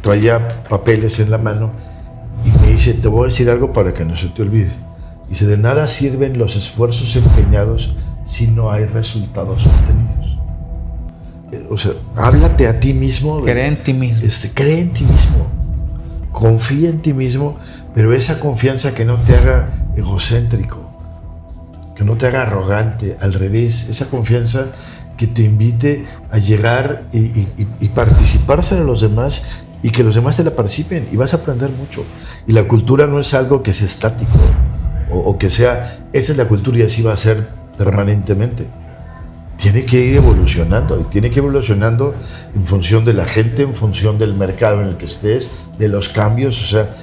traía papeles en la mano y me dice, te voy a decir algo para que no se te olvide. Dice, de nada sirven los esfuerzos empeñados si no hay resultados obtenidos. O sea, háblate a ti mismo. Cree en ti mismo. Cree en ti mismo. Confía en ti mismo, pero esa confianza que no te haga egocéntrico, que no te haga arrogante, al revés, esa confianza que te invite a llegar y participársela a los demás y que los demás te la participen y vas a aprender mucho. Y la cultura no es algo que sea estático o que sea, esa es la cultura y así va a ser permanentemente. Tiene que ir evolucionando y tiene que ir evolucionando en función de la gente, en función del mercado en el que estés, de los cambios, o sea,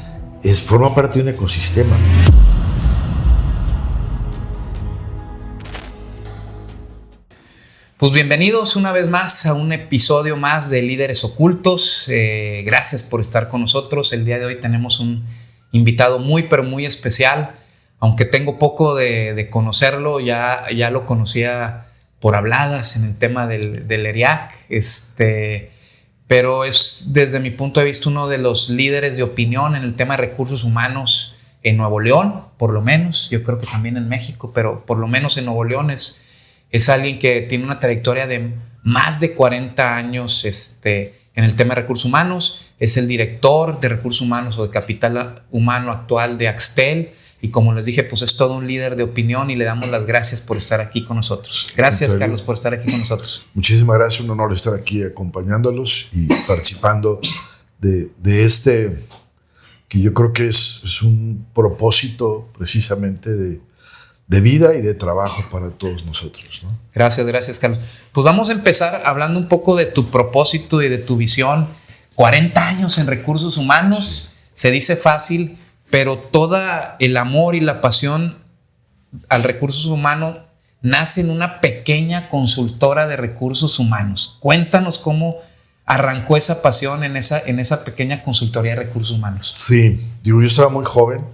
forma parte de un ecosistema. Pues bienvenidos una vez más a un episodio más de Líderes Ocultos. Gracias por estar con nosotros. El día de hoy tenemos un invitado muy, pero muy especial. Aunque tengo poco de conocerlo, ya lo conocía por habladas en el tema del ERIAC. Pero es, desde mi punto de vista, uno de los líderes de opinión en el tema de recursos humanos en Nuevo León, por lo menos. Yo creo que también en México, pero por lo menos en Nuevo León es alguien que tiene una trayectoria de más de 40 años en el tema de recursos humanos. Es el director de recursos humanos o de capital humano actual de Axtel. Y como les dije, pues es todo un líder de opinión y le damos las gracias por estar aquí con nosotros. Gracias, Carlos, por estar aquí con nosotros. Muchísimas gracias, un honor estar aquí acompañándolos y participando de que yo creo que es un propósito precisamente de vida y de trabajo para todos nosotros, ¿no? Gracias, Carlos. Pues vamos a empezar hablando un poco de tu propósito y de tu visión. 40 años en recursos humanos, sí. Se dice fácil, pero todo el amor y la pasión al recursos humanos nace en una pequeña consultora de recursos humanos. Cuéntanos cómo arrancó esa pasión en esa pequeña consultoría de recursos humanos. Sí, yo estaba muy joven,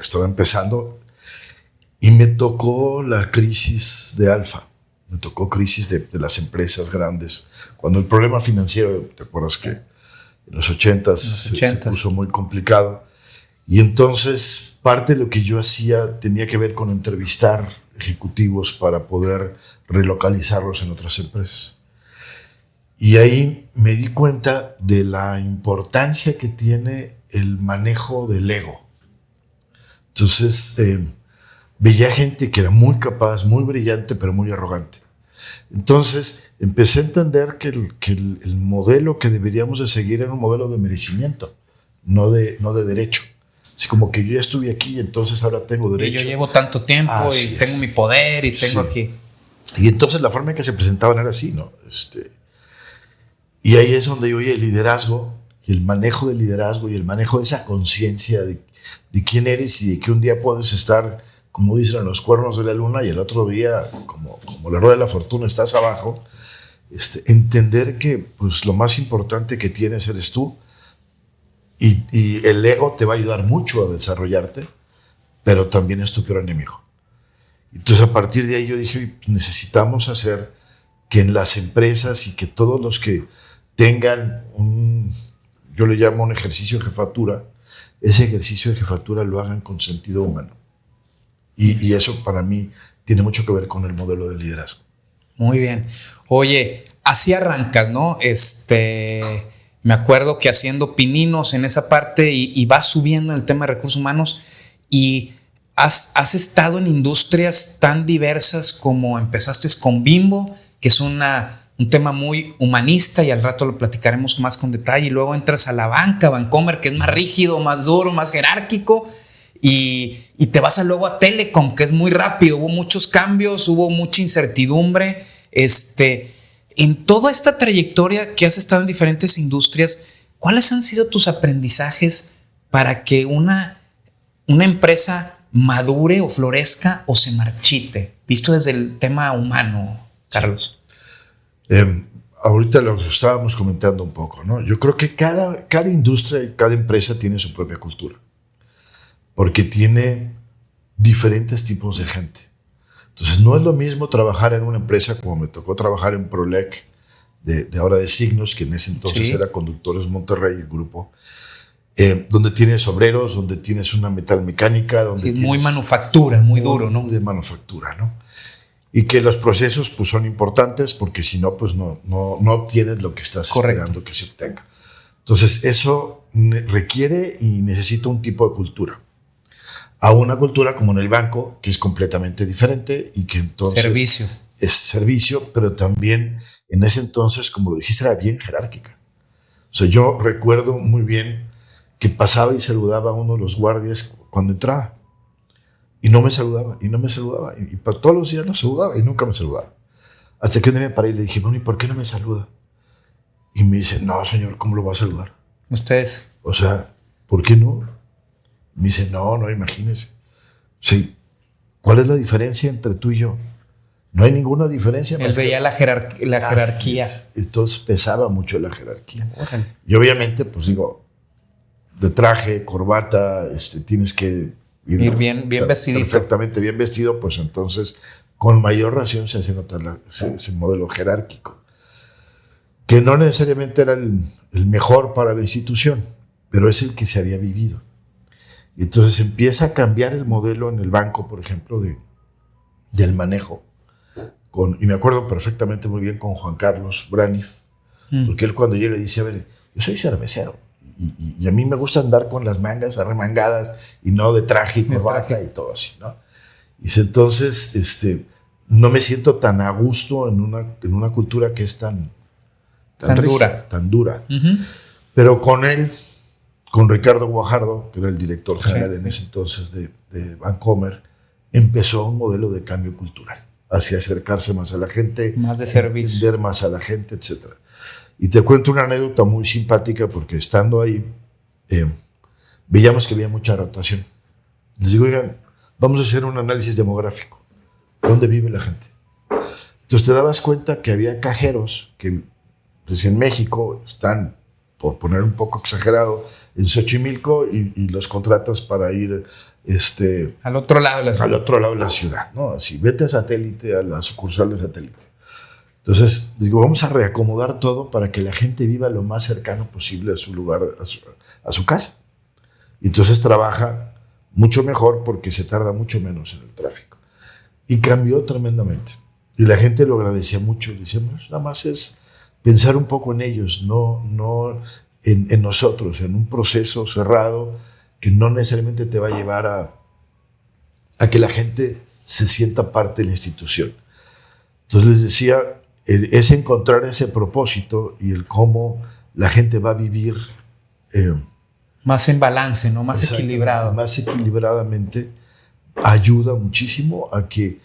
estaba empezando y me tocó la crisis de Alfa, me tocó crisis de las empresas grandes. Cuando el problema financiero, ¿te acuerdas que en los 80s se puso muy complicado? Y entonces parte de lo que yo hacía tenía que ver con entrevistar ejecutivos para poder relocalizarlos en otras empresas. Y ahí me di cuenta de la importancia que tiene el manejo del ego. Entonces veía gente que era muy capaz, muy brillante, pero muy arrogante. Entonces empecé a entender que el modelo que deberíamos de seguir era un modelo de merecimiento, no de derecho. Así como que yo ya estuve aquí, entonces ahora tengo derecho. Y yo llevo tanto tiempo y tengo mi poder y tengo aquí. Y entonces la forma en que se presentaban era así, ¿no? Y ahí es donde yo oye el liderazgo, y el manejo del liderazgo y el manejo de esa conciencia de quién eres y de que un día puedes estar, como dicen, en los cuernos de la luna y el otro día, como la rueda de la fortuna, estás abajo. Entender que pues, lo más importante que tienes eres tú. Y el ego te va a ayudar mucho a desarrollarte, pero también es tu peor enemigo. Entonces, a partir de ahí yo dije, necesitamos hacer que en las empresas y que todos los que tengan yo le llamo un ejercicio de jefatura, ese ejercicio de jefatura lo hagan con sentido humano. Y eso para mí tiene mucho que ver con el modelo de liderazgo. Muy bien. Oye, así arrancas, ¿no? Me acuerdo que haciendo pininos en esa parte y vas subiendo en el tema de recursos humanos y has estado en industrias tan diversas como empezaste con Bimbo, que es un tema muy humanista y al rato lo platicaremos más con detalle, y luego entras a la banca, Bancomer, que es más rígido, más duro, más jerárquico, y te vas luego a Telecom, que es muy rápido, hubo muchos cambios, hubo mucha incertidumbre. En toda esta trayectoria que has estado en diferentes industrias, ¿cuáles han sido tus aprendizajes para que una empresa madure o florezca o se marchite? Visto desde el tema humano, Carlos. Ahorita lo estábamos comentando un poco, ¿no? Yo creo que cada industria y cada empresa tiene su propia cultura, porque tiene diferentes tipos de gente. Entonces no es lo mismo trabajar en una empresa como me tocó trabajar en Prolec de ahora de Signos, que en ese entonces Sí. era Conductores Monterrey, el grupo, donde tienes obreros, donde tienes una metalmecánica, donde Sí, tienes muy manufactura, muy duro, ¿no? de manufactura, ¿no? Y que los procesos pues son importantes porque si no, pues no obtienes lo que estás Correcto. esperando que se obtenga. Entonces eso requiere y necesita un tipo de cultura. A una cultura como en el banco, que es completamente diferente y que entonces Servicio. es servicio, pero también en ese entonces, como lo dijiste, era bien jerárquica. O sea, yo recuerdo muy bien que pasaba y saludaba a uno de los guardias cuando entraba. Y no me saludaba, y no me saludaba. Y todos los días no saludaba y nunca me saludaba. Hasta que un día me paré y le dije, bueno, ¿y por qué no me saluda? Y me dice, no, señor, ¿cómo lo va a saludar? Ustedes. O sea, ¿por qué no? Me dice, no, imagínese. Sí, ¿cuál es la diferencia entre tú y yo? No hay ninguna diferencia. Él veía la jerarquía. Entonces pesaba mucho la jerarquía. Órale. Y obviamente, pues digo, de traje, corbata, tienes que Ir bien vestidito. Perfectamente bien vestido, pues entonces con mayor razón se hace notar ese modelo jerárquico, que no necesariamente era el mejor para la institución, pero es el que se había vivido. Y entonces empieza a cambiar el modelo en el banco, por ejemplo, del manejo. Y me acuerdo perfectamente muy bien con Juan Carlos Braniff, porque él cuando llega dice, a ver, yo soy cervecero. Y a mí me gusta andar con las mangas arremangadas y no de traje y corbata y todo así, ¿no? Y dice, entonces, no me siento tan a gusto en una cultura que es tan rígida, tan dura. Uh-huh. Pero con él, con Ricardo Guajardo, que era el director general en ese entonces de Bancomer, empezó un modelo de cambio cultural, hacia acercarse más a la gente, más de servicio, entender más a la gente, etcétera. Y te cuento una anécdota muy simpática porque estando ahí, veíamos que había mucha rotación. Les digo, oigan, vamos a hacer un análisis demográfico. ¿Dónde vive la gente? Entonces te dabas cuenta que había cajeros que pues, en México están, por poner un poco exagerado, en Xochimilco y los contratas para ir al otro lado de la ciudad. Al otro lado de la ciudad, ¿no? Así, vete a Satélite, a la sucursal de Satélite. Entonces, digo, vamos a reacomodar todo para que la gente viva lo más cercano posible a su lugar, a su casa. Y entonces trabaja mucho mejor porque se tarda mucho menos en el tráfico. Y cambió tremendamente. Y la gente lo agradecía mucho. Decíamos, nada más es pensar un poco en ellos, no en nosotros, en un proceso cerrado que no necesariamente te va a llevar a que la gente se sienta parte de la institución. Entonces les decía, es encontrar ese propósito y el cómo la gente va a vivir más en balance, ¿no? Más equilibrado. Más equilibradamente ayuda muchísimo a que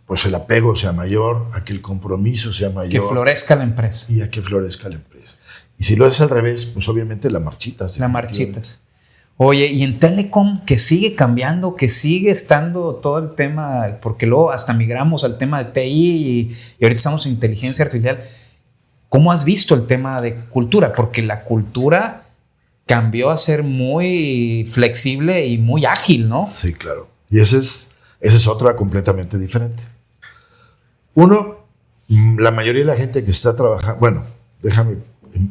pues el apego sea mayor, a que el compromiso sea mayor. Que florezca la empresa. Y a que florezca la empresa. Y si lo haces al revés, pues obviamente la marchitas. La marchitas. Oye, y en Telecom, que sigue cambiando, que sigue estando todo el tema, porque luego hasta migramos al tema de TI y ahorita estamos en inteligencia artificial. ¿Cómo has visto el tema de cultura? Porque la cultura cambió a ser muy flexible y muy ágil, ¿no? Sí, claro. Y esa es otra completamente diferente. Uno, la mayoría de la gente que está trabajando, bueno, déjame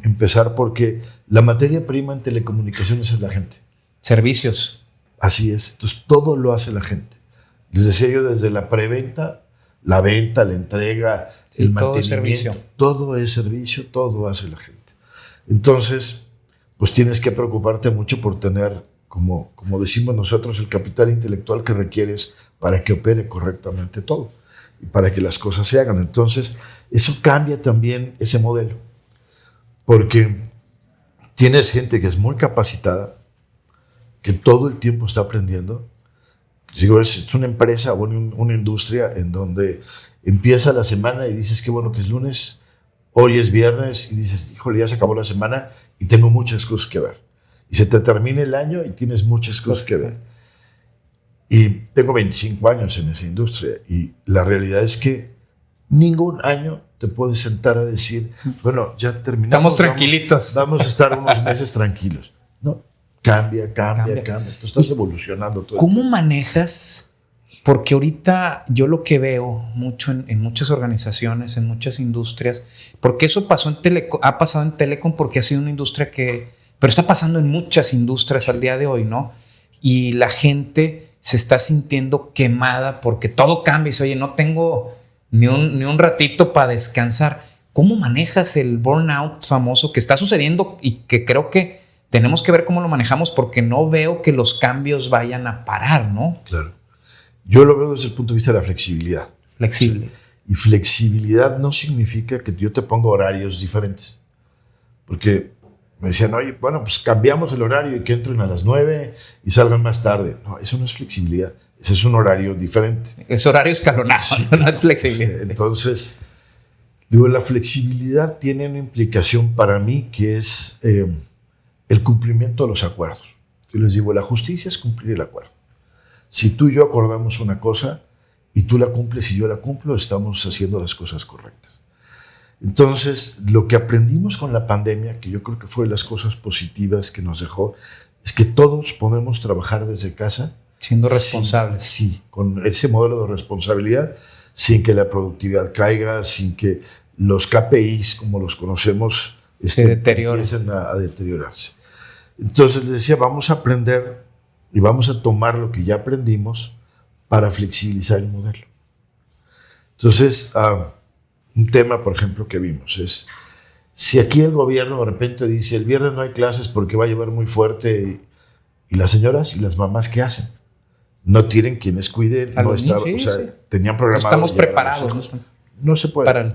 empezar porque la materia prima en telecomunicaciones es la gente. Servicios. Así es. Entonces, todo lo hace la gente. Les decía yo, desde la preventa, la venta, la entrega, el mantenimiento. Todo es servicio, todo hace la gente. Entonces, pues tienes que preocuparte mucho por tener, como decimos nosotros, el capital intelectual que requieres para que opere correctamente todo y para que las cosas se hagan. Entonces, eso cambia también ese modelo. Porque tienes gente que es muy capacitada, que todo el tiempo está aprendiendo. Digo, es una empresa o una industria en donde empieza la semana y dices, qué bueno que es lunes, hoy es viernes, y dices, híjole, ya se acabó la semana y tengo muchas cosas que ver. Y se te termina el año y tienes muchas cosas que ver. Y tengo 25 años en esa industria y la realidad es que ningún año te puedes sentar a decir, bueno, ya terminamos. Estamos tranquilitos. Vamos a estar unos meses tranquilos. No, cambia. Tú estás evolucionando todo. ¿Cómo manejas Porque ahorita yo lo que veo mucho en muchas organizaciones, en muchas industrias, porque eso pasó ha pasado en Telecom porque ha sido una industria pero está pasando en muchas industrias al día de hoy, ¿no? Y la gente se está sintiendo quemada porque todo cambia y dice, oye, no tengo ni un ratito para descansar. ¿Cómo manejas el burnout famoso que está sucediendo y que creo que tenemos que ver cómo lo manejamos porque no veo que los cambios vayan a parar, ¿no? Claro. Yo lo veo desde el punto de vista de la flexibilidad. Flexible. Y flexibilidad no significa que yo te ponga horarios diferentes. Porque me decían, oye, bueno, pues cambiamos el horario y que entren a las 9 y salgan más tarde. No, eso no es flexibilidad. Ese es un horario diferente. Es horario escalonado, sí, no es flexibilidad. Entonces, digo, la flexibilidad tiene una implicación para mí que es el cumplimiento de los acuerdos. Yo les digo, la justicia es cumplir el acuerdo. Si tú y yo acordamos una cosa y tú la cumples y yo la cumplo, estamos haciendo las cosas correctas. Entonces, lo que aprendimos con la pandemia, que yo creo que fue de las cosas positivas que nos dejó, es que todos podemos trabajar desde casa. Siendo responsables. Sí, con ese modelo de responsabilidad, sin que la productividad caiga, sin que los KPIs, como los conocemos, empiecen a deteriorarse. Entonces, les decía, vamos a aprender y vamos a tomar lo que ya aprendimos para flexibilizar el modelo. Entonces, un tema, por ejemplo, que vimos es, si aquí el gobierno de repente dice, el viernes no hay clases porque va a llover muy fuerte, y las señoras y las mamás, ¿qué hacen? No tienen quienes cuiden, no estaban, sí, o sea, sí, tenían programado. No estamos preparados. No se puede.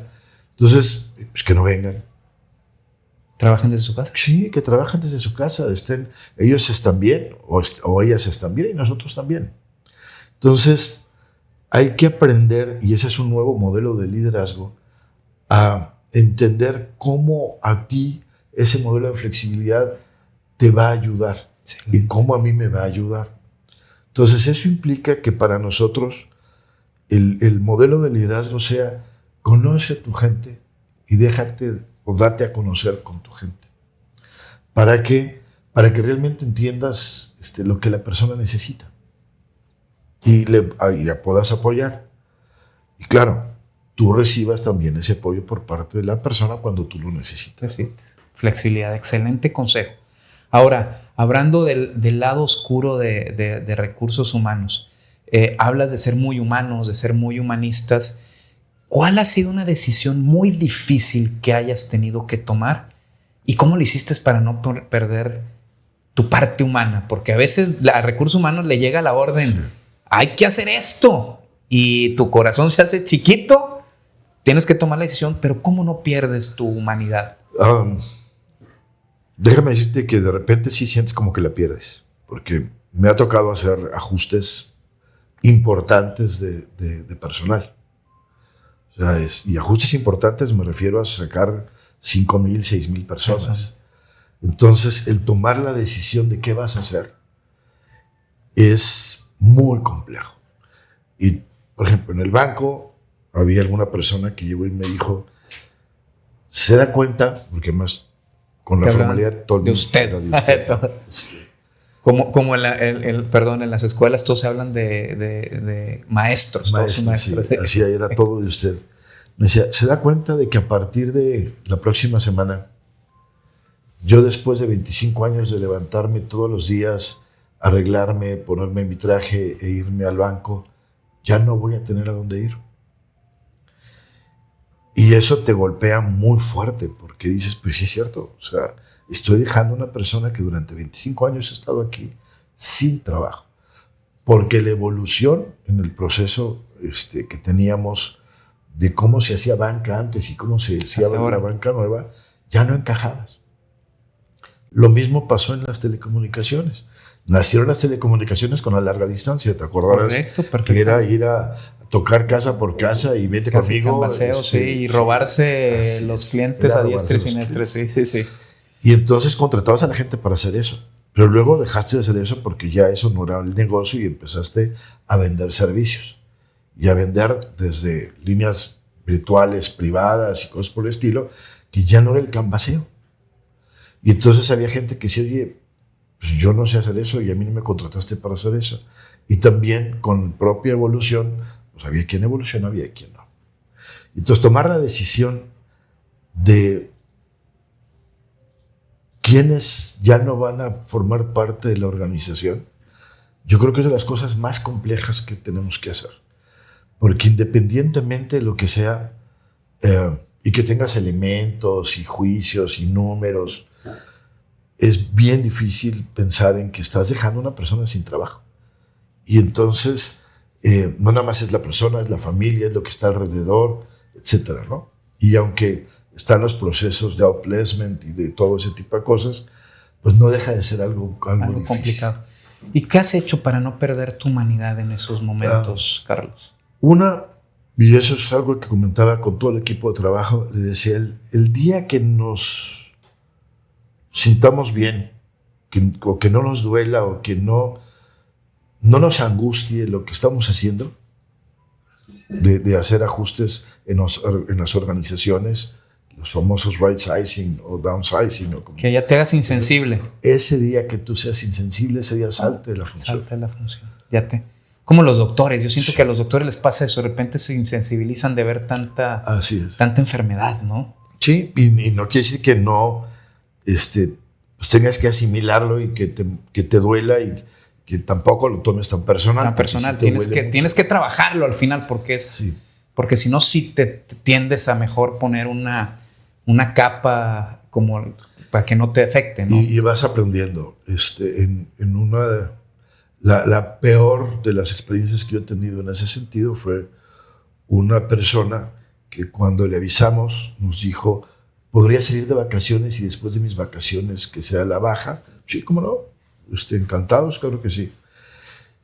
Entonces, pues que no vengan. ¿Trabajen desde su casa? Sí, que trabajen desde su casa. Ellos están bien o ellas están bien y nosotros también. Entonces, hay que aprender, y ese es un nuevo modelo de liderazgo, a entender cómo a ti ese modelo de flexibilidad te va a ayudar. Excelente. Y cómo a mí me va a ayudar. Entonces, eso implica que para nosotros el modelo de liderazgo sea conoce a tu gente y date a conocer con tu gente. ¿Para qué? Para que realmente entiendas lo que la persona necesita y la puedas apoyar. Y claro, tú recibas también ese apoyo por parte de la persona cuando tú lo necesitas. Sí. Flexibilidad, excelente consejo. Ahora, hablando del lado oscuro de recursos humanos, hablas de ser muy humanos, de ser muy humanistas. ¿Cuál ha sido una decisión muy difícil que hayas tenido que tomar? ¿Y cómo lo hiciste para no perder tu parte humana? Porque a veces a recursos humanos le llega la orden, sí, hay que hacer esto, y tu corazón se hace chiquito, tienes que tomar la decisión, pero ¿cómo no pierdes tu humanidad? Déjame decirte que de repente sí sientes como que la pierdes, porque me ha tocado hacer ajustes importantes de personal. O sea, y ajustes importantes me refiero a sacar 5,000, 6,000 personas. Entonces, el tomar la decisión de qué vas a hacer es muy complejo. Y, por ejemplo, en el banco había alguna persona que llegó y me dijo, se da cuenta, porque más con la formalidad todo de usted. De usted. Como en las escuelas todos se hablan de maestros. Maestros, sí, así era todo de usted. Me decía, ¿se da cuenta de que a partir de la próxima semana, yo después de 25 años de levantarme todos los días, arreglarme, ponerme mi traje e irme al banco, ya no voy a tener a dónde ir? Y eso te golpea muy fuerte, porque dices, pues sí es cierto, o sea, estoy dejando a una persona que durante 25 años ha estado aquí sin trabajo. Porque la evolución en el proceso que teníamos de cómo se hacía banca antes y cómo se hacía la banca nueva, ya no encajabas. Lo mismo pasó en las telecomunicaciones. Nacieron las telecomunicaciones con la larga distancia, ¿te acordarás? Perfecto. Que era ir a tocar casa por casa y vete conmigo. Y robarse los clientes a diestra y siniestra. Sí. Y entonces contratabas a la gente para hacer eso. Pero luego dejaste de hacer eso porque ya eso no era el negocio y empezaste a vender servicios. Y a vender desde líneas virtuales, privadas y cosas por el estilo, que ya no era el canvaseo. Y entonces había gente que decía, oye, pues yo no sé hacer eso y a mí no me contrataste para hacer eso. Y también con propia evolución, pues había quien evoluciona, había quien no. Entonces tomar la decisión de quienes ya no van a formar parte de la organización, yo creo que es de las cosas más complejas que tenemos que hacer. Porque independientemente de lo que sea, y que tengas elementos y juicios y números, es bien difícil pensar en que estás dejando a una persona sin trabajo. Y entonces, no nada más es la persona, es la familia, es lo que está alrededor, etcétera, ¿no? Y aunque están los procesos de outplacement y de todo ese tipo de cosas, pues no deja de ser algo difícil. Complicado. ¿Y qué has hecho para no perder tu humanidad en esos momentos, Carlos? Y eso es algo que comentaba con todo el equipo de trabajo, le decía el día que nos sintamos bien, o que no nos duela, o que no nos angustie lo que estamos haciendo, de hacer ajustes en las organizaciones, los famosos right sizing o downsizing. O como, que ya te hagas insensible. Ese día que tú seas insensible, ese día salte de la función. Salte de la función. Como los doctores, yo siento que a los doctores les pasa eso, de repente se insensibilizan de ver tanta enfermedad, ¿no? Sí, y no quiere decir que no pues tengas que asimilarlo y que te duela y que tampoco lo tomes tan personal. Tan personal, tienes que trabajarlo al final porque si no, sí te tiendes a mejor poner una capa como para que no te afecte, ¿no? Y vas aprendiendo. En una de la peor de las experiencias que yo he tenido en ese sentido fue una persona que cuando le avisamos nos dijo, podría salir de vacaciones y después de mis vacaciones que sea la baja. Sí, cómo no, encantados, claro que sí.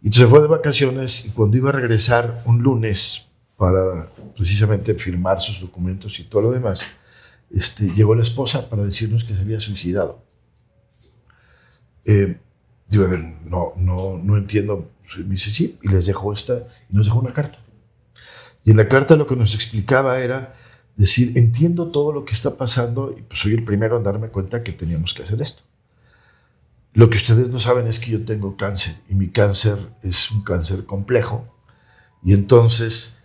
Y entonces fue de vacaciones y cuando iba a regresar un lunes para precisamente firmar sus documentos y todo lo demás, llegó la esposa para decirnos que se había suicidado. Digo, a ver, no entiendo. Me dice, sí, y les dejó y nos dejó una carta. Y en la carta lo que nos explicaba era decir, entiendo todo lo que está pasando y pues soy el primero en darme cuenta que teníamos que hacer esto. Lo que ustedes no saben es que yo tengo cáncer y mi cáncer es un cáncer complejo y entonces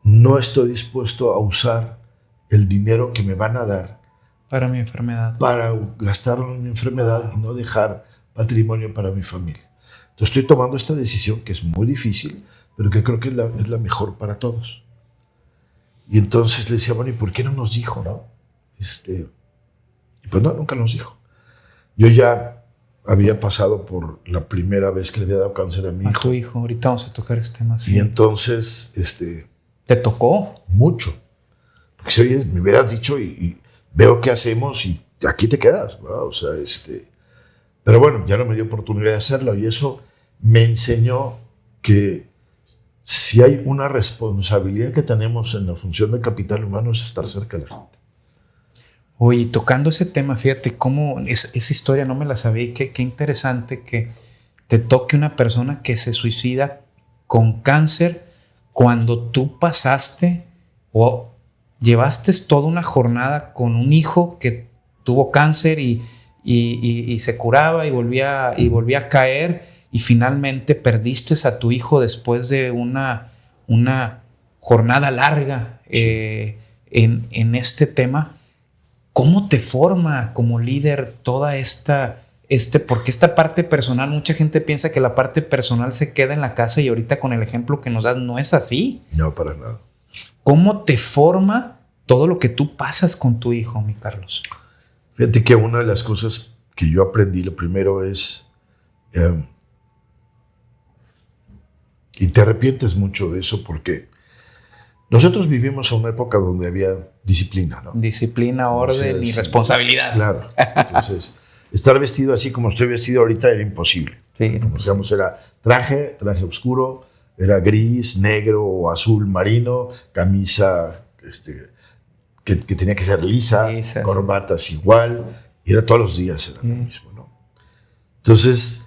no estoy dispuesto a usar el dinero que me van a dar para mi enfermedad, para gastarlo en mi enfermedad y no dejar patrimonio para mi familia. Entonces estoy tomando esta decisión que es muy difícil, pero que creo que es la mejor para todos. Y entonces le decía, bueno, ¿y por qué no nos dijo, no? Y pues no, nunca nos dijo. Yo ya había pasado por la primera vez que le había dado cáncer a mi hijo. A tu hijo, ahorita vamos a tocar este tema. Sí. Y entonces, ¿te tocó? Mucho. Porque si oye, me hubieras dicho y veo qué hacemos y aquí te quedas, ¿verdad? O sea, pero bueno, ya no me dio oportunidad de hacerlo y eso me enseñó que si hay una responsabilidad que tenemos en la función de capital humano es estar cerca de la gente. Oye, tocando ese tema, fíjate cómo esa historia no me la sabía y qué interesante que te toque una persona que se suicida con cáncer cuando tú pasaste o llevaste toda una jornada con un hijo que tuvo cáncer y se curaba y volvía a caer y finalmente perdiste a tu hijo después de una jornada larga en este tema. ¿Cómo te forma como líder toda porque esta parte personal, mucha gente piensa que la parte personal se queda en la casa y ahorita con el ejemplo que nos das no es así? No, para nada. ¿Cómo te forma todo lo que tú pasas con tu hijo, mi Carlos? Fíjate que una de las cosas que yo aprendí, lo primero es, y te arrepientes mucho de eso porque nosotros vivimos en una época donde había disciplina, ¿no? Disciplina, orden y responsabilidad. Claro. Entonces, estar vestido así como estoy vestido ahorita era imposible. Sí. Como digamos, era traje oscuro, era gris, negro o azul marino, camisa que tenía que ser lisa, corbatas igual, y era todos los días era lo mismo, ¿no? Entonces,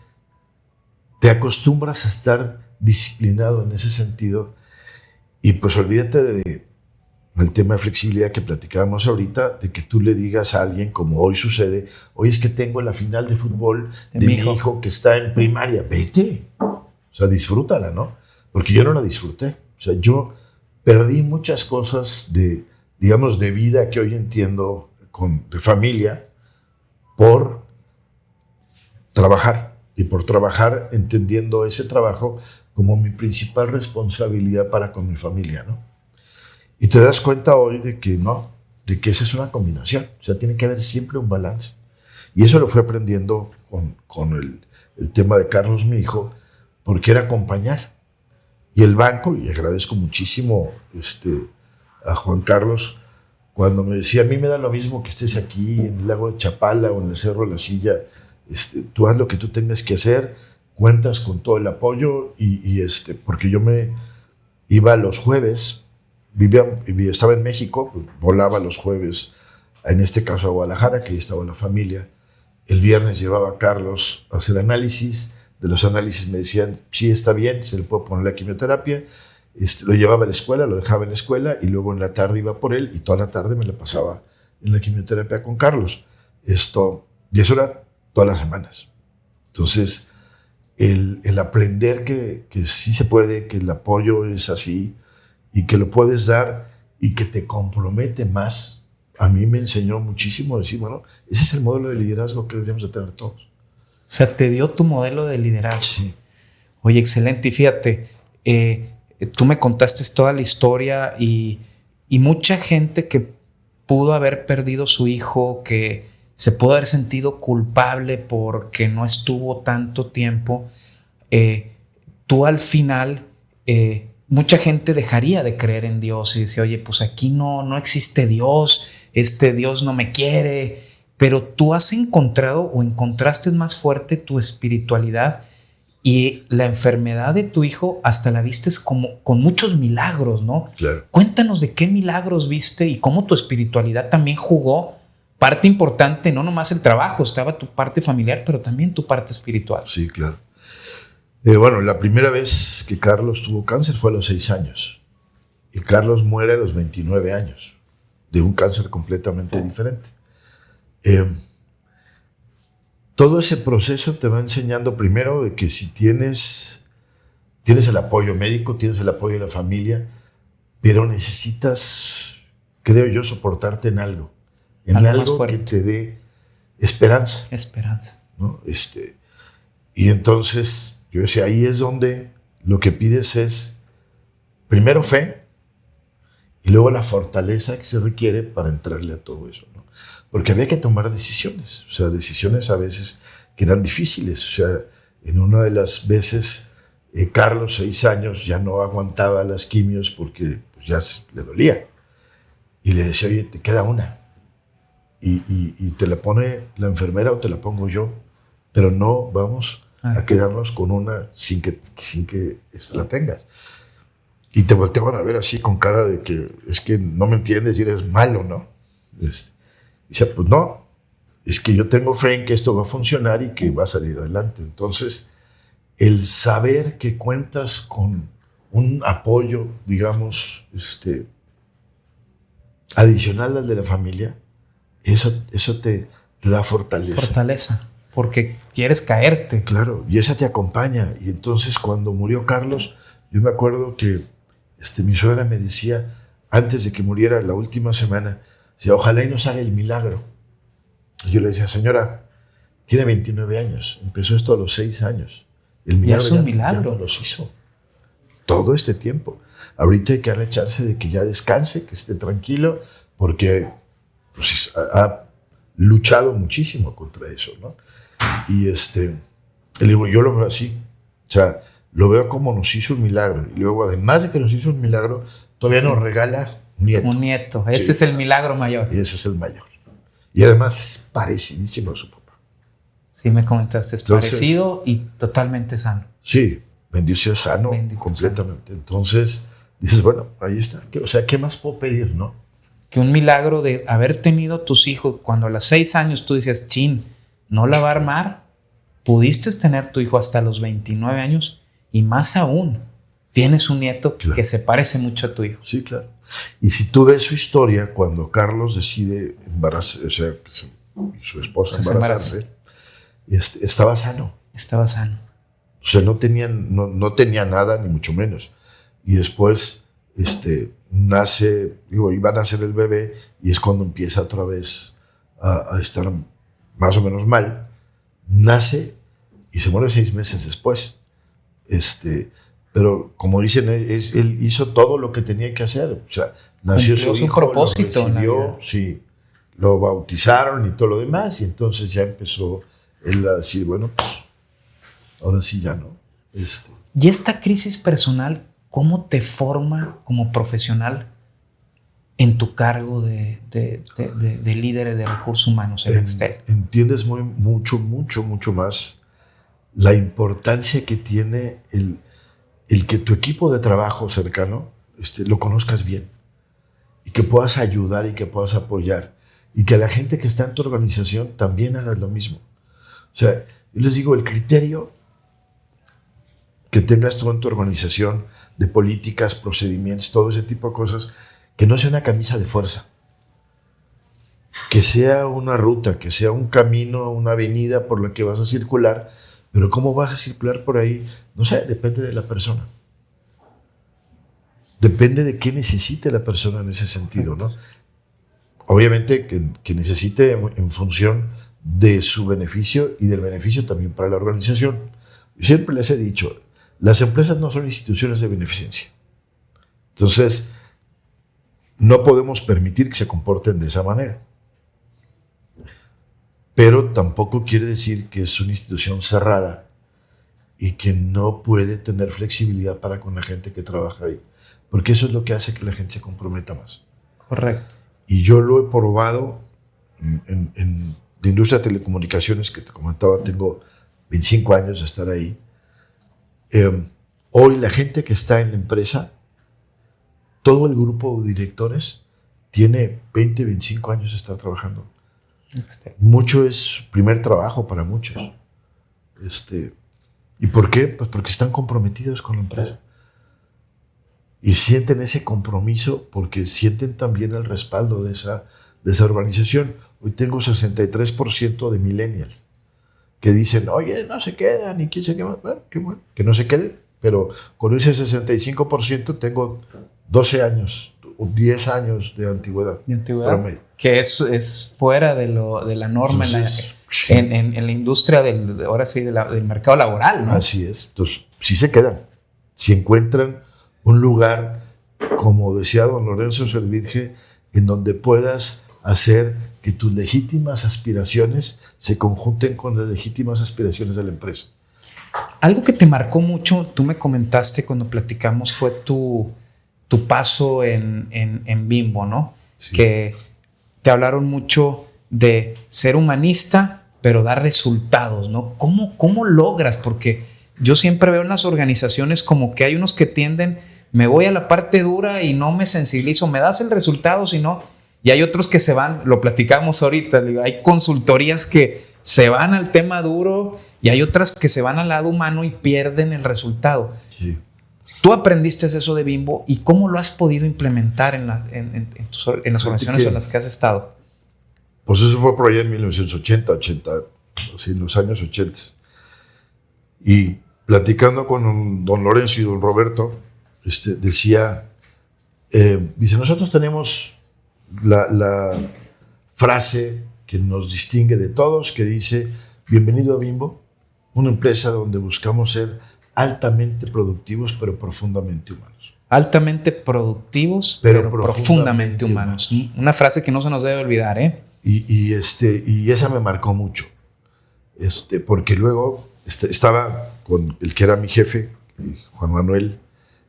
te acostumbras a estar disciplinado en ese sentido y pues olvídate el tema de flexibilidad que platicábamos ahorita, de que tú le digas a alguien, como hoy sucede, hoy es que tengo la final de fútbol de mi hijo que está en primaria, vete, o sea, disfrútala, ¿no? Porque yo no la disfruté, o sea, yo perdí muchas cosas de, digamos, de vida que hoy entiendo de familia por trabajar, y por trabajar entendiendo ese trabajo como mi principal responsabilidad para con mi familia, ¿no? Y te das cuenta hoy de que no, de que esa es una combinación. O sea, tiene que haber siempre un balance. Y eso lo fui aprendiendo con el tema de Carlos, mi hijo, porque era acompañar. Y el banco, y agradezco muchísimo a Juan Carlos, cuando me decía, a mí me da lo mismo que estés aquí en el lago de Chapala o en el Cerro de la Silla, tú haz lo que tú tengas que hacer, cuentas con todo el apoyo, porque yo me iba los jueves, estaba en México, volaba los jueves, en este caso a Guadalajara, que ahí estaba la familia. El viernes llevaba a Carlos a hacer análisis. De los análisis me decían, sí, está bien, se le puede poner la quimioterapia. Lo llevaba a la escuela, lo dejaba en la escuela y luego en la tarde iba por él y toda la tarde me la pasaba en la quimioterapia con Carlos. Y eso era todas las semanas. Entonces, el aprender que sí se puede, que el apoyo es así, y que lo puedes dar y que te compromete más, a mí me enseñó muchísimo a decir, bueno, ese es el modelo de liderazgo que deberíamos de tener todos. O sea, te dio tu modelo de liderazgo. Sí. Oye, excelente. Y fíjate, tú me contaste toda la historia y mucha gente que pudo haber perdido su hijo, que se pudo haber sentido culpable porque no estuvo tanto tiempo, tú al final... mucha gente dejaría de creer en Dios y decía, oye, pues aquí no existe Dios, Dios no me quiere, pero tú has encontrado o encontraste más fuerte tu espiritualidad y la enfermedad de tu hijo hasta la vistes como con muchos milagros, ¿no? Claro. Cuéntanos de qué milagros viste y cómo tu espiritualidad también jugó parte importante, no nomás el trabajo, estaba tu parte familiar, pero también tu parte espiritual. Sí, claro. Bueno, la primera vez que Carlos tuvo cáncer fue a los 6 años. Y Carlos muere a los 29 años, de un cáncer completamente diferente. Todo ese proceso te va enseñando primero de que si tienes el apoyo médico, tienes el apoyo de la familia, pero necesitas, creo yo, soportarte en algo. En algo que te dé esperanza. Esperanza. ¿No? Y entonces... yo decía, ahí es donde lo que pides es primero fe y luego la fortaleza que se requiere para entrarle a todo eso, ¿no? Porque había que tomar decisiones, o sea, decisiones a veces que eran difíciles. O sea, en una de las veces, Carlos, 6 años, ya no aguantaba las quimios porque pues, ya le dolía. Y le decía, oye, te queda una. Y te la pone la enfermera o te la pongo yo, pero no vamos a quedarnos con una sin que la tengas. Y te volteaban a ver así con cara de que es que no me entiendes y eres malo, ¿no? Y dice, pues no, es que yo tengo fe en que esto va a funcionar y que va a salir adelante. Entonces, el saber que cuentas con un apoyo, digamos, adicional al de la familia, eso te da fortaleza. Fortaleza. Porque quieres caerte. Claro, y esa te acompaña. Y entonces cuando murió Carlos, yo me acuerdo que mi suegra me decía, antes de que muriera la última semana, decía, ojalá y nos haga el milagro. Y yo le decía, señora, tiene 29 años, empezó esto a los 6 años. El milagro ya es un milagro. Ya no los hizo. Todo este tiempo. Ahorita hay que darle chance de que ya descanse, que esté tranquilo, porque pues, ha luchado muchísimo contra eso, ¿no? Y le digo, yo lo veo así, o sea, lo veo como nos hizo un milagro. Y luego, además de que nos hizo un milagro, todavía nos regala un nieto. Un nieto, ese es el milagro mayor. Y ese es el mayor. Y además es parecidísimo a su papá. Sí, me comentaste, es parecido y totalmente sano. Sí, bendito sano, completamente. Sano. Entonces, dices, bueno, ahí está. O sea, ¿qué más puedo pedir, no? Que un milagro de haber tenido tus hijos, cuando a los 6 años tú decías, chin, no la va a armar, pudiste tener tu hijo hasta los 29 años y más aún, tienes un nieto Claro. que se parece mucho a tu hijo. Sí, claro. Y si tú ves su historia, cuando Carlos decide embarazarse, o sea, su esposa Se embarazarse, estaba sano. Estaba sano. O sea, no tenía nada, ni mucho menos. Y después nace, iba a nacer el bebé, y es cuando empieza otra vez a estar más o menos mal. Nace y se muere 6 meses después. Pero como dicen, él hizo todo lo que tenía que hacer. O sea, nació Cumplió su su hijo, propósito lo en la vida. recibió, sí, lo bautizaron y todo lo demás, y entonces ya empezó él a decir, bueno, pues ahora sí ya no. Y esta crisis personal, ¿cómo te forma como profesional en tu cargo de líder de recursos humanos en Nextel? Entiendes mucho más la importancia que tiene el que tu equipo de trabajo cercano lo conozcas bien y que puedas ayudar y que puedas apoyar y que la gente que está en tu organización también haga lo mismo. O sea, yo les digo, el criterio que tengas tú en tu organización de políticas, procedimientos, todo ese tipo de cosas, que no sea una camisa de fuerza, que sea una ruta, que sea un camino, una avenida por la que vas a circular, pero cómo vas a circular por ahí, no sé, depende de la persona. Depende de qué necesite la persona en ese sentido, ¿no? Obviamente que necesite en función de su beneficio y del beneficio también para la organización. Yo siempre les he dicho, las empresas no son instituciones de beneficencia. Entonces, no podemos permitir que se comporten de esa manera. Pero tampoco quiere decir que es una institución cerrada y que no puede tener flexibilidad para con la gente que trabaja ahí. Porque eso es lo que hace que la gente se comprometa más. Correcto. Y yo lo he probado en la industria de telecomunicaciones, que te comentaba, tengo 25 años de estar ahí. Hoy la gente que está en la empresa, todo el grupo de directores tiene 20, 25 años de estar trabajando. Mucho es primer trabajo para muchos. ¿Y por qué? Pues porque están comprometidos con la empresa. Y sienten ese compromiso porque sienten también el respaldo de esa organización. Hoy tengo 63% de millennials que dicen, oye, no se quedan, y quién se queda. Bueno, qué bueno, que no se queden. Pero con ese 65% tengo 12 años o 10 años de antigüedad. De antigüedad. Promedio. Que es fuera de la norma. Entonces, en la industria ahora sí, del mercado laboral, ¿no? Así es. Entonces, sí se quedan. Si encuentran un lugar, como decía don Lorenzo Servitje, en donde puedas hacer que tus legítimas aspiraciones se conjunten con las legítimas aspiraciones de la empresa. Algo que te marcó mucho, tú me comentaste cuando platicamos, fue tu paso en Bimbo, ¿no? Sí. Que te hablaron mucho de ser humanista, pero dar resultados, ¿no? ¿Cómo logras? Porque yo siempre veo en las organizaciones como que hay unos que tienden, me voy a la parte dura y no me sensibilizo, me das el resultado, si no, y hay otros que se van, lo platicamos ahorita, hay consultorías que se van al tema duro y hay otras que se van al lado humano y pierden el resultado. Sí. Tú aprendiste eso de Bimbo y ¿cómo lo has podido implementar en las organizaciones en las que has estado? Pues eso fue por allá en 1980, así, en los años 80. Y platicando con don Lorenzo y don Roberto, decía, dice, nosotros tenemos la frase que nos distingue de todos, que dice, bienvenido a Bimbo, una empresa donde buscamos ser altamente productivos, pero profundamente humanos. Altamente productivos, pero profundamente humanos. Una frase que no se nos debe olvidar, ¿eh? Y esa me marcó mucho, porque luego estaba con el que era mi jefe, Juan Manuel,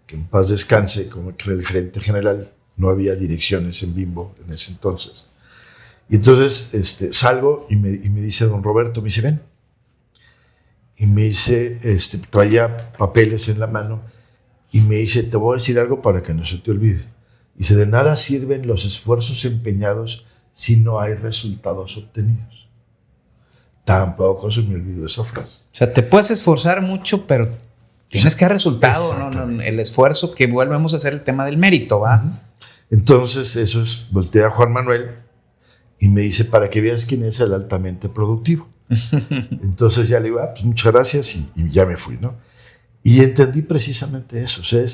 que en paz descanse, como que era el gerente general. No había direcciones en Bimbo en ese entonces. Y entonces salgo y me dice don Roberto, me dice, ven. Y me dice, traía papeles en la mano y me dice, te voy a decir algo para que no se te olvide. Dice, de nada sirven los esfuerzos empeñados si no hay resultados obtenidos. Tampoco se me olvidó esa frase. O sea, te puedes esforzar mucho, pero Tienes que dar resultado, ¿no? El esfuerzo, que volvemos a hacer el tema del mérito, ¿va? Uh-huh. Entonces, volteé a Juan Manuel y me dice, para que veas quién es el altamente productivo. Entonces ya le digo, pues muchas gracias y ya me fui, ¿no? Y entendí precisamente eso. O sea,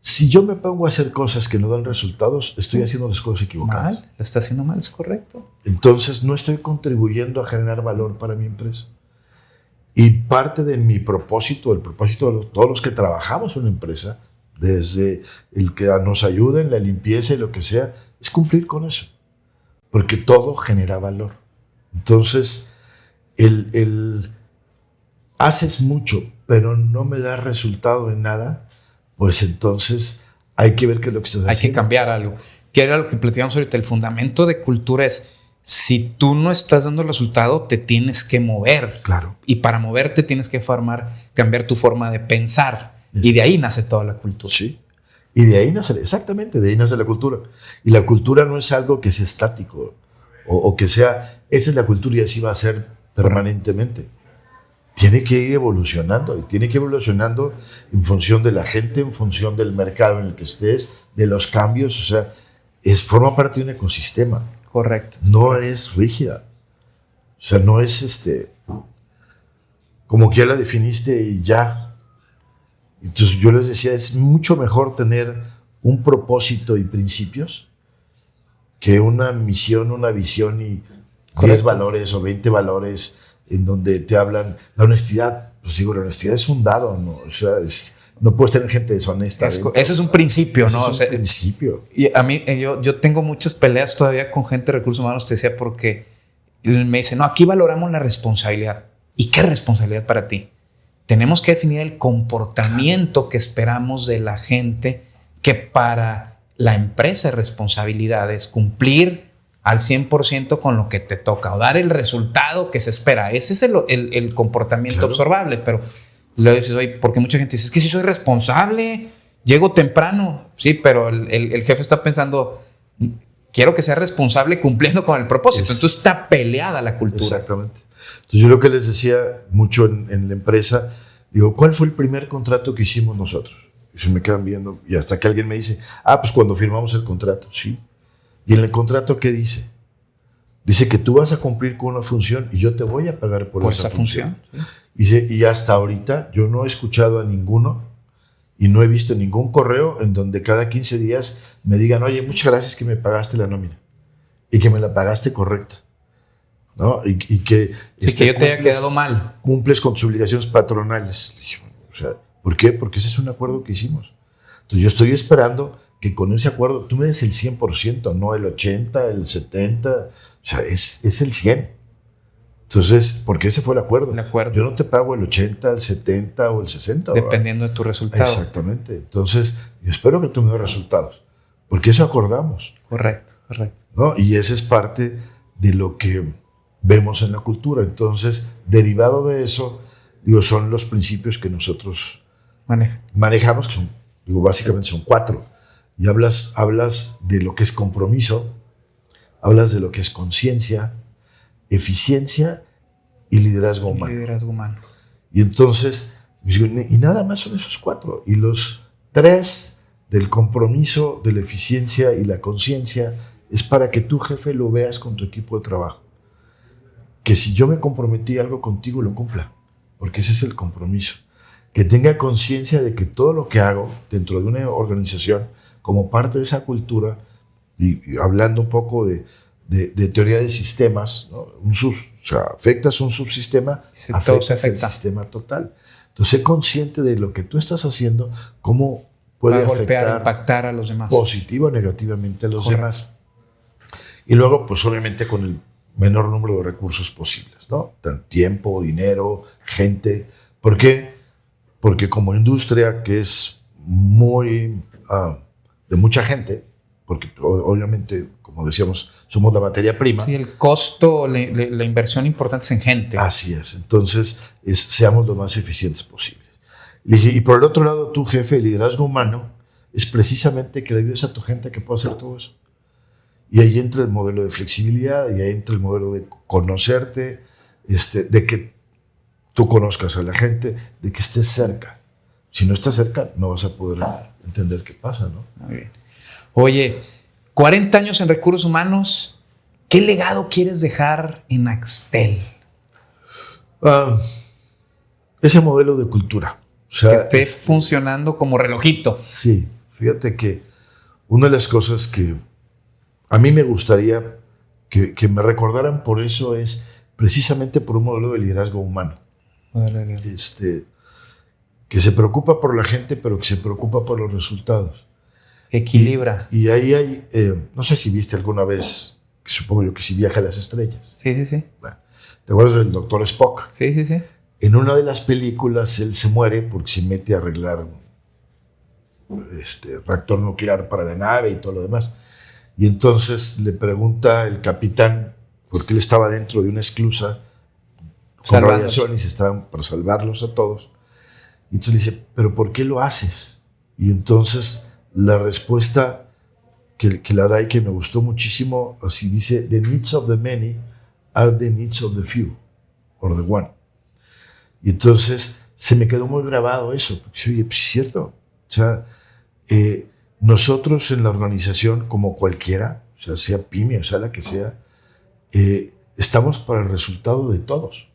si yo me pongo a hacer cosas que no dan resultados, estoy haciendo las cosas equivocadas. Mal, lo está haciendo mal, es correcto. Entonces no estoy contribuyendo a generar valor para mi empresa. Y parte de mi propósito, el propósito de todos los que trabajamos en una empresa, desde el que nos ayuda en la limpieza y lo que sea, es cumplir con eso. Porque todo genera valor. Entonces, haces mucho, pero no me da resultado en nada, pues entonces hay que ver qué es lo que estás haciendo. Hay que cambiar algo. Que era lo que platicamos ahorita. El fundamento de cultura es, si tú no estás dando resultado, te tienes que mover. Claro. Y para moverte tienes que cambiar tu forma de pensar. Y de ahí nace toda la cultura. Sí. Y de ahí nace, exactamente, de ahí nace la cultura. Y la cultura no es algo que sea estático o que sea, esa es la cultura y así va a ser permanentemente. Tiene que ir evolucionando y tiene que ir evolucionando en función de la gente, en función del mercado en el que estés, de los cambios. O sea, forma parte de un ecosistema. Correcto. No es rígida. O sea, no es como que ya la definiste y ya. Entonces yo les decía, es mucho mejor tener un propósito y principios que una misión, una visión y 10 valores o 20 valores en donde te hablan. La honestidad, pues digo, la honestidad es un dado, ¿no? O sea, no puedes tener gente deshonesta. Eso es un principio, ¿no? Es un principio. Y a mí, yo tengo muchas peleas todavía con gente de recursos humanos, te decía, porque me dice, no, aquí valoramos la responsabilidad. ¿Y qué responsabilidad para ti? Tenemos que definir el comportamiento que esperamos de la gente, que para la empresa es responsabilidad, es cumplir al 100% con lo que te toca o dar el resultado que se espera. Ese es el comportamiento observable, pero luego dices, oye, porque mucha gente dice, es que si soy responsable, llego temprano, sí, pero el jefe está pensando, quiero que sea responsable cumpliendo con el propósito. Entonces está peleada la cultura. Exactamente. Entonces yo lo que les decía mucho en la empresa, digo, ¿cuál fue el primer contrato que hicimos nosotros? Y se me quedan viendo y hasta que alguien me dice, pues cuando firmamos el contrato, sí. ¿Y en el contrato qué dice? Dice que tú vas a cumplir con una función y yo te voy a pagar por esa función. Sí. Dice, y hasta ahorita yo no he escuchado a ninguno y no he visto ningún correo en donde cada 15 días me digan, oye, muchas gracias que me pagaste la nómina y que me la pagaste correcta. ¿No? Y que, que yo te haya quedado mal. Cumples con tus obligaciones patronales. O sea, ¿por qué? Porque ese es un acuerdo que hicimos. Entonces yo estoy esperando que con ese acuerdo tú me des el 100%, no el 80%, el 70%. O sea, es el 100%. Entonces, porque ese fue el acuerdo. Yo no te pago el 80%, el 70% o el 60%. Dependiendo de tu resultado. Exactamente. Entonces, yo espero que tú me des resultados. Porque eso acordamos. Correcto. ¿No? Y esa es parte de lo que vemos en la cultura. Entonces, derivado de eso, son los principios que nosotros manejamos, que son, básicamente son 4. Y hablas de lo que es compromiso, hablas de lo que es conciencia, eficiencia y liderazgo humano. Y entonces, y nada más son esos 4. Y los 3 del compromiso, de la eficiencia y la conciencia es para que tu jefe lo veas con tu equipo de trabajo. Que si yo me comprometí algo contigo, lo cumpla, porque ese es el compromiso. Que tenga conciencia de que todo lo que hago dentro de una organización, como parte de esa cultura, y hablando un poco de teoría de sistemas, ¿no? Afectas un subsistema, afectas el sistema total. Entonces, sé consciente de lo que tú estás haciendo, cómo puede impactar a los demás. Positiva o negativamente a los demás. Y luego, pues obviamente con el menor número de recursos posibles, ¿no? Tiempo, dinero, gente. ¿Por qué? Porque como industria que es muy de mucha gente, porque obviamente, como decíamos, somos la materia prima. Sí, el costo, la inversión importante es en gente. Así es. Entonces, seamos lo más eficientes posibles. Y por el otro lado, tu jefe, el liderazgo humano, es precisamente que le ayudes a tu gente a que pueda hacer todo eso. Y ahí entra el modelo de flexibilidad, y ahí entra el modelo de conocerte, de que tú conozcas a la gente, de que estés cerca. Si no estás cerca, no vas a poder entender qué pasa, ¿no? Muy bien. Oye, 40 años en recursos humanos, ¿qué legado quieres dejar en Axtel? Ese modelo de cultura. O sea, que esté funcionando como relojito. Sí, fíjate que una de las cosas que a mí me gustaría que me recordaran por eso es precisamente por un modelo de liderazgo humano. Que se preocupa por la gente, pero que se preocupa por los resultados. Que equilibra. Y ahí hay, no sé si viste alguna vez, que supongo yo que sí, Viaje a las Estrellas. Sí. Bueno, ¿te acuerdas del Dr. Spock? Sí. En una de las películas él se muere porque se mete a arreglar un reactor nuclear para la nave y todo lo demás. Y entonces le pregunta el capitán, porque él estaba dentro de una esclusa con radiación y se estaban para salvarlos a todos. Y entonces le dice, ¿pero por qué lo haces? Y entonces la respuesta que la da y que me gustó muchísimo, así dice, the needs of the many are the needs of the few, or the one. Y entonces se me quedó muy grabado eso, porque oye, pues es cierto. O sea, nosotros en la organización, como cualquiera, o sea, sea pyme, o sea, la que sea, estamos para el resultado de todos.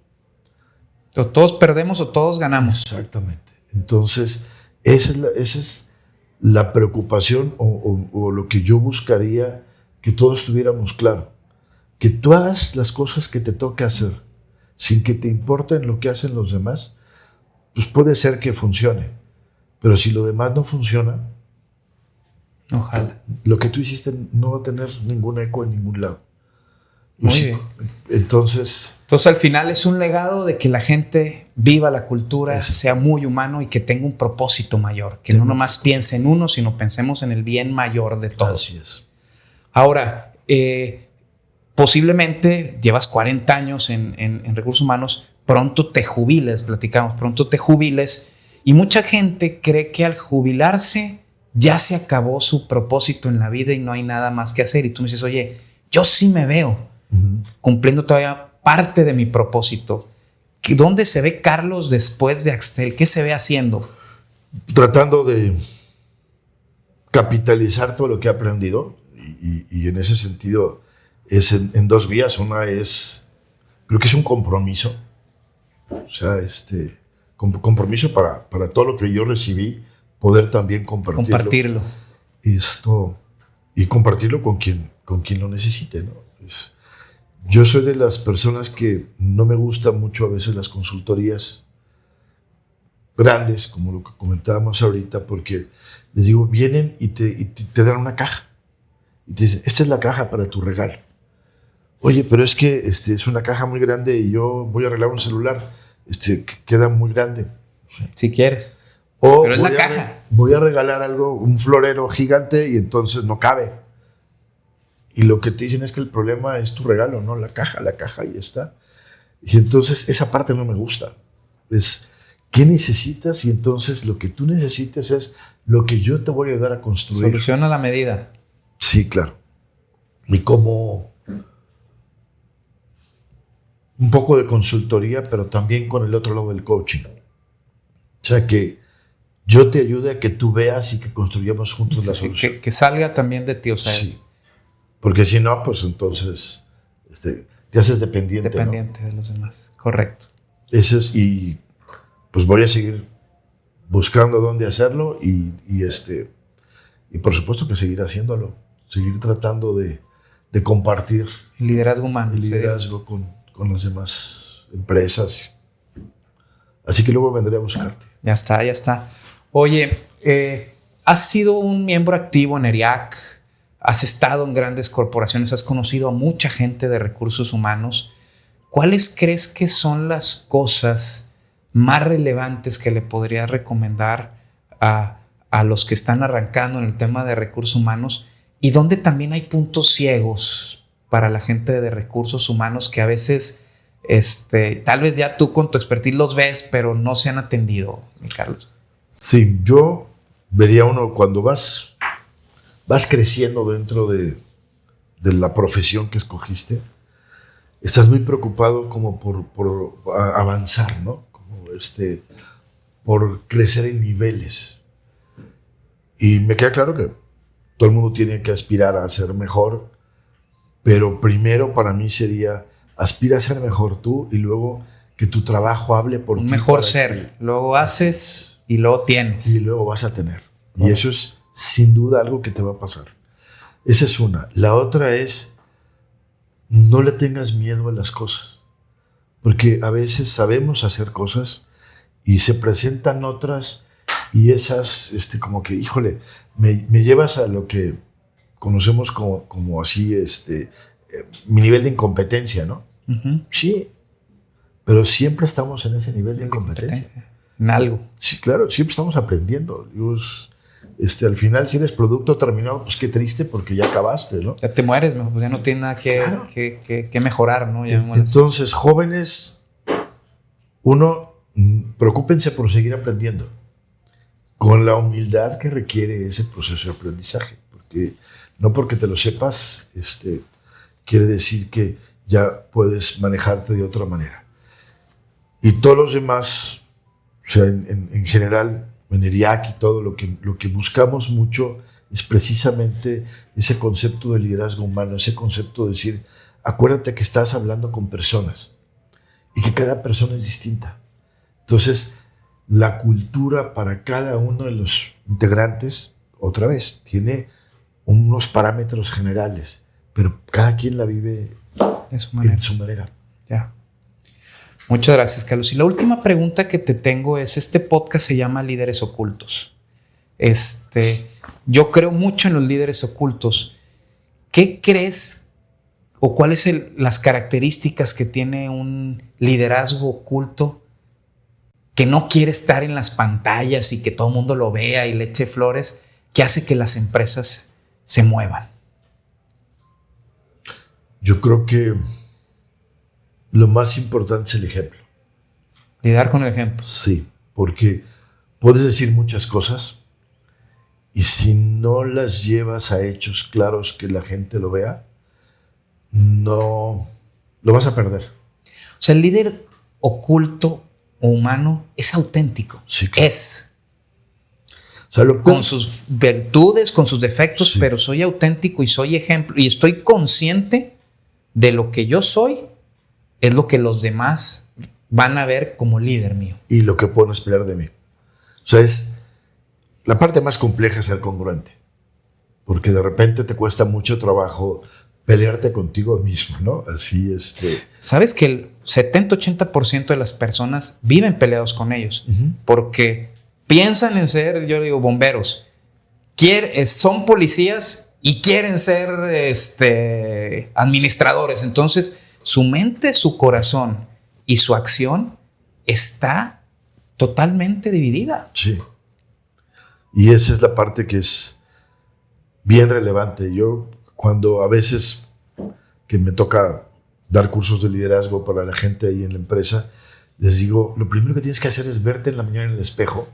O todos perdemos o todos ganamos. Exactamente. Entonces, esa es la preocupación o lo que yo buscaría que todos tuviéramos claro. Que tú hagas las cosas que te toca hacer sin que te importen lo que hacen los demás, pues puede ser que funcione. Pero si lo demás no funciona, ojalá, lo que tú hiciste no va a tener ningún eco en ningún lado. Muy bien. Entonces al final es un legado de que la gente viva la cultura, sea muy humano y que tenga un propósito mayor. Que no nomás piense en uno, sino pensemos en el bien mayor de todos. Así es. Ahora, posiblemente llevas 40 años en recursos humanos, pronto te jubiles, y mucha gente cree que al jubilarse ya se acabó su propósito en la vida y no hay nada más que hacer. Y tú me dices, oye, yo sí me veo cumpliendo todavía parte de mi propósito. ¿Dónde se ve Carlos después de Axtel? ¿Qué se ve haciendo? Tratando de capitalizar todo lo que he aprendido y en ese sentido es en dos vías. Una es, creo que es un compromiso, o sea, compromiso para todo lo que yo recibí, poder también compartirlo. Y compartirlo con quien lo necesite, ¿no? Yo soy de las personas que no me gustan mucho a veces las consultorías grandes, como lo que comentábamos ahorita, porque les digo, vienen y te dan una caja y te dicen, esta es la caja para tu regalo. Oye, pero es que es una caja muy grande y yo voy a arreglar un celular, queda muy grande. Sí. Si quieres. Pero es la caja. Voy a regalar algo, un florero gigante y entonces no cabe. Y lo que te dicen es que el problema es tu regalo, no la caja ahí está. Y entonces esa parte no me gusta. Es, ¿qué necesitas? Y entonces lo que tú necesitas es lo que yo te voy a ayudar a construir. Solución a la medida. Sí, claro. Y como un poco de consultoría, pero también con el otro lado del coaching. O sea, que yo te ayude a que tú veas y que construyamos juntos la solución. Que salga también de ti, o sea. Sí. Porque si no, pues entonces te haces dependiente. Dependiente, ¿no?, de los demás. Correcto. Eso es, y pues voy a seguir buscando dónde hacerlo y por supuesto que seguir haciéndolo. Seguir tratando de compartir el liderazgo humano. El liderazgo con las demás empresas. Así que luego vendré a buscarte. Ya está. Oye, has sido un miembro activo en ERIAC. Has estado en grandes corporaciones, has conocido a mucha gente de recursos humanos. ¿Cuáles crees que son las cosas más relevantes que le podrías recomendar a los que están arrancando en el tema de recursos humanos? Y dónde también hay puntos ciegos para la gente de recursos humanos que a veces, tal vez ya tú con tu expertise los ves, pero no se han atendido, mi Carlos. Sí, yo vería uno cuando vas creciendo dentro de la profesión que escogiste, estás muy preocupado como por avanzar, ¿no? Como por crecer en niveles. Y me queda claro que todo el mundo tiene que aspirar a ser mejor, pero primero para mí sería aspira a ser mejor tú y luego que tu trabajo hable por ti. Un mejor ser. Luego haces y luego tienes. Y luego vas a tener. Y eso es sin duda algo que te va a pasar. Esa es una. La otra es no le tengas miedo a las cosas. Porque a veces sabemos hacer cosas y se presentan otras y esas, como que, híjole, me llevas a lo que conocemos como así, mi nivel de incompetencia, ¿no? Uh-huh. Sí, pero siempre estamos en ese nivel de incompetencia. En algo. Sí, claro, siempre estamos aprendiendo. Al final, si eres producto terminado, pues qué triste porque ya acabaste, ¿no? Ya te mueres, pues ya no tiene nada que mejorar, ¿no? Ya Entonces, jóvenes, preocúpense por seguir aprendiendo con la humildad que requiere ese proceso de aprendizaje, porque no porque te lo sepas, quiere decir que ya puedes manejarte de otra manera. Y todos los demás, o sea, en general, en ERIAC y todo, lo que buscamos mucho es precisamente ese concepto de liderazgo humano, ese concepto de decir, acuérdate que estás hablando con personas y que cada persona es distinta. Entonces, la cultura para cada uno de los integrantes, otra vez, tiene unos parámetros generales, pero cada quien la vive en su manera. Ya. Muchas gracias, Carlos. Y la última pregunta que te tengo es, este podcast se llama Líderes Ocultos. Yo creo mucho en los líderes ocultos. ¿Qué crees o cuáles son las características que tiene un liderazgo oculto que no quiere estar en las pantallas y que todo el mundo lo vea y le eche flores, que hace que las empresas se muevan? Yo creo que lo más importante es el ejemplo. Liderar con el ejemplo. Sí, porque puedes decir muchas cosas y si no las llevas a hechos claros que la gente lo vea, no lo vas a perder. O sea, el líder oculto o humano es auténtico. Sí, claro. O sea, con sus virtudes, con sus defectos, sí. Pero soy auténtico y soy ejemplo y estoy consciente de lo que yo soy es lo que los demás van a ver como líder mío. Y lo que pueden esperar de mí. O sea, es la parte más compleja es ser congruente. Porque de repente te cuesta mucho trabajo pelearte contigo mismo, ¿no? Así, ¿Sabes que el 70-80% de las personas viven peleados con ellos? Uh-huh. Porque piensan en ser, yo digo, bomberos. Son policías y quieren ser administradores. Entonces, su mente, su corazón y su acción está totalmente dividida. Sí. Y esa es la parte que es bien relevante. Yo, cuando a veces que me toca dar cursos de liderazgo para la gente ahí en la empresa, les digo, lo primero que tienes que hacer es verte en la mañana en el espejo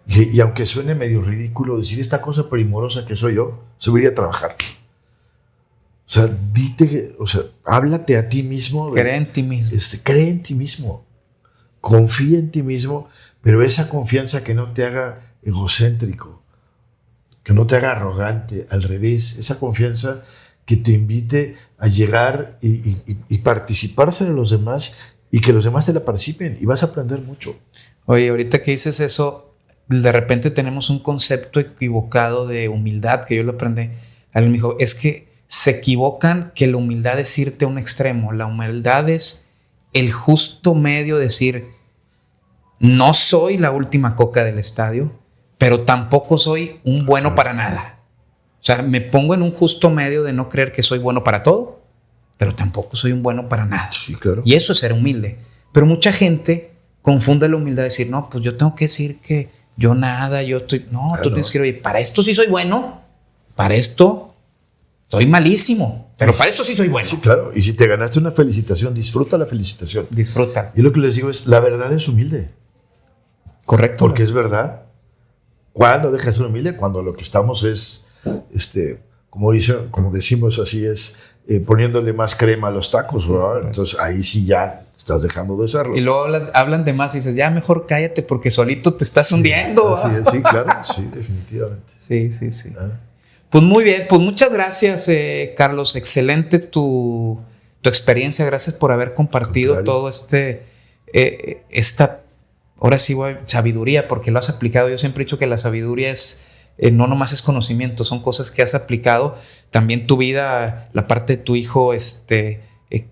y aunque suene medio ridículo decir esta cosa primorosa que soy yo, subir a trabajar. O sea, háblate a ti mismo. Cree en ti mismo. Cree en ti mismo. Confía en ti mismo, pero esa confianza que no te haga egocéntrico, que no te haga arrogante, al revés, esa confianza que te invite a llegar y participarse de los demás y que los demás te la participen y vas a aprender mucho. Oye, ahorita que dices eso, de repente tenemos un concepto equivocado de humildad que yo lo aprendí. Alguien me dijo, es que se equivocan que la humildad es irte a un extremo. La humildad es el justo medio de decir, no soy la última coca del estadio, pero tampoco soy un bueno para nada. O sea, me pongo en un justo medio de no creer que soy bueno para todo, pero tampoco soy un bueno para nada. Sí, claro. Y eso es ser humilde. Pero mucha gente confunde la humildad de decir, no, pues yo tengo que decir que yo nada, yo estoy... No, tú tienes que decir, oye, para esto sí soy bueno, para esto soy malísimo, pero para esto sí soy bueno. Sí, claro. Y si te ganaste una felicitación, disfruta la felicitación. Disfruta. Y lo que les digo es, la verdad es humilde. Correcto. Porque es verdad. ¿Cuándo dejas de ser humilde? Cuando lo que estamos es, como decimos así, es poniéndole más crema a los tacos, ¿verdad? Entonces ahí sí ya estás dejando de serlo. Y luego hablan de más y dices, ya mejor cállate porque solito te estás hundiendo. Así es, sí, claro, sí, definitivamente. Sí. Pues muy bien, pues muchas gracias, Carlos. Excelente tu experiencia. Gracias por haber compartido todo esta, ahora sí, sabiduría, porque lo has aplicado. Yo siempre he dicho que la sabiduría es, no nomás es conocimiento, son cosas que has aplicado. También tu vida, la parte de tu hijo,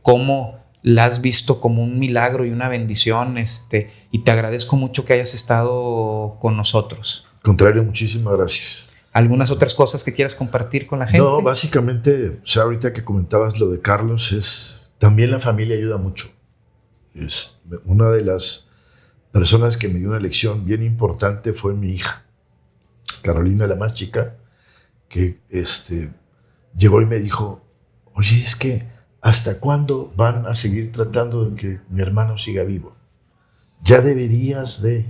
cómo la has visto como un milagro y una bendición, y te agradezco mucho que hayas estado con nosotros. Al contrario, muchísimas gracias. ¿Algunas otras cosas que quieras compartir con la gente? No, básicamente, o sea, ahorita que comentabas lo de Carlos, también la familia ayuda mucho. Una de las personas que me dio una lección bien importante fue mi hija, Carolina, la más chica, que llegó y me dijo, oye, es que ¿hasta cuándo van a seguir tratando de que mi hermano siga vivo? Ya deberías de...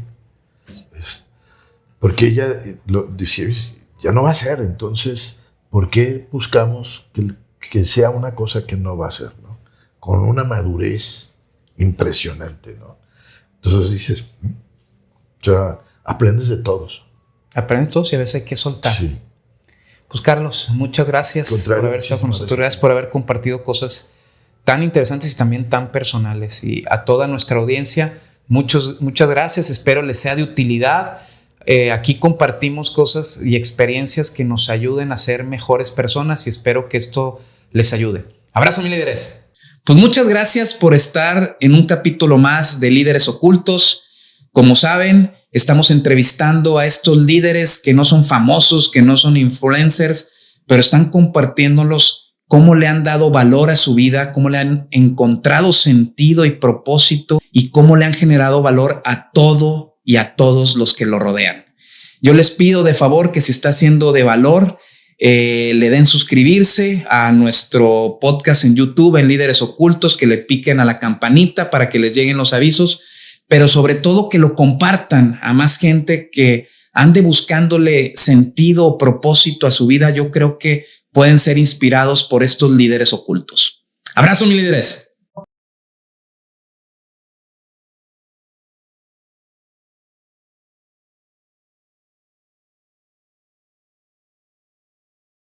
porque ella lo decía, ya no va a ser, entonces, ¿por qué buscamos que sea una cosa que no va a ser, ¿no? Con una madurez impresionante, ¿no? Entonces dices, o sea, aprendes de todos. Aprendes todos y a veces hay que soltar. Sí. Pues Carlos, muchas gracias por haber estado con nosotros. Gracias por haber compartido cosas tan interesantes y también tan personales. Y a toda nuestra audiencia, muchas gracias. Espero les sea de utilidad. Aquí compartimos cosas y experiencias que nos ayuden a ser mejores personas y espero que esto les ayude. Abrazo, mis líderes. Pues muchas gracias por estar en un capítulo más de Líderes Ocultos. Como saben, estamos entrevistando a estos líderes que no son famosos, que no son influencers, pero están compartiéndolos cómo le han dado valor a su vida, cómo le han encontrado sentido y propósito y cómo le han generado valor a todo y a todos los que lo rodean. Yo les pido de favor que si está siendo de valor, le den suscribirse a nuestro podcast en YouTube, en Líderes Ocultos, que le piquen a la campanita para que les lleguen los avisos, pero sobre todo que lo compartan a más gente que ande buscándole sentido o propósito a su vida. Yo creo que pueden ser inspirados por estos líderes ocultos. Abrazo, mis líderes.